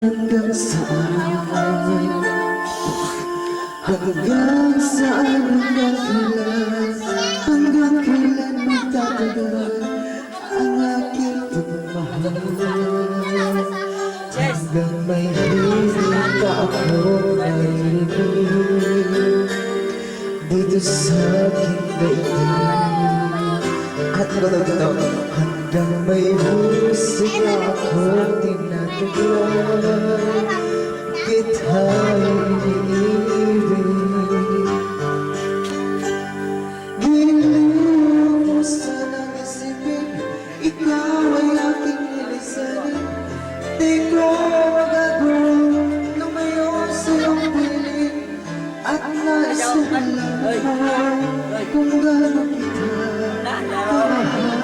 Hanggang saan, hanggang saan, hanggang kailan magtatagal ang aking pagmamahal. Hanggang may hiling ka ako narinig dito sa aking daigdig. At ito, hanggang may musika ako tinatagyan, kita'y iniibig. Giliw mo sanang isipin, ikaw ay aking ilisanin. Di ko magagawang lumayo sa iyong piling, at nais ko malaman kung gaano kita kamahal.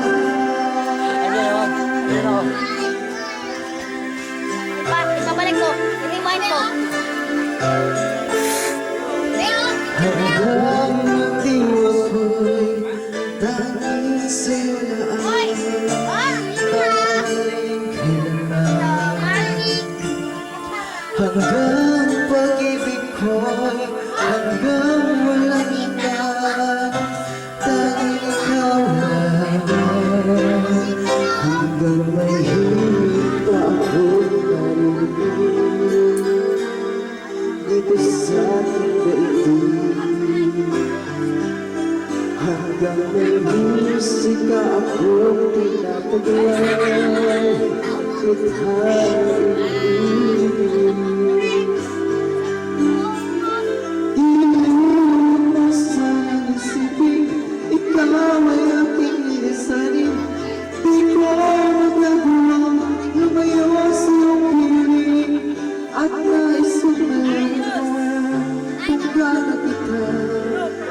Ibabalik ko, i-rewind ko. Hanggang ang diwa ko'y tanging sa'yo laan, tanging kailanman. Hanggang pag-ibig ko'y hanggang walang hanggan, tanging ikaw lamang. Hanggang may hiling pa ako'y narinig dito sa aking daigdig. Hanggang may musika akong tinatagyan, kita'y iniibig. Iliw mo sanang isipin, ikaw ay aking ilisanin. Di ko magagawang lumayo sa iyong piling, at nais ko malaman kung gaano kita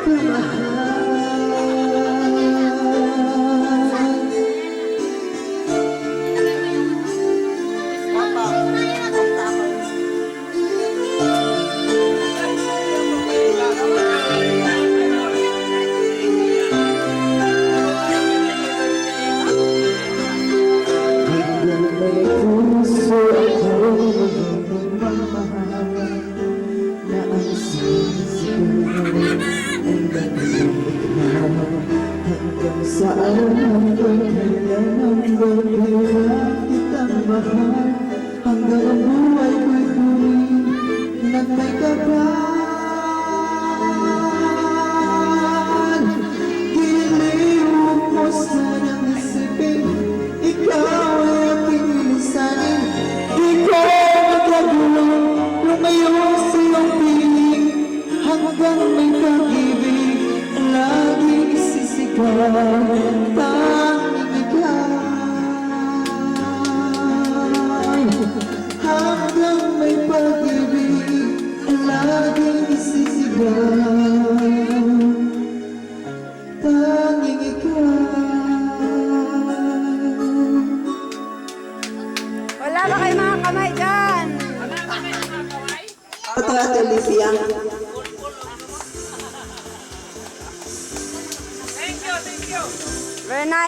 kamahal. Hanggang may puso akong magmamahal, na ang sisigaw ay nagsigaw. Hanggang saan, hanggang kailan, hanggang kailan kitang mahal, hanggang ang buhay ko'y huli ng may kapal. Giliw mo sanang isipin, ikaw ay aking ilisanin. Di ko magagawang lumayo sa iyong piling, hanggang may pag-ibig laging isisigaw, tanging ikaw. Hanggang may pag-ibig laging isisigaw, tanging ikaw. Wala ba kayo mga kamay dyan? Ito Ate Alicia. Very nice.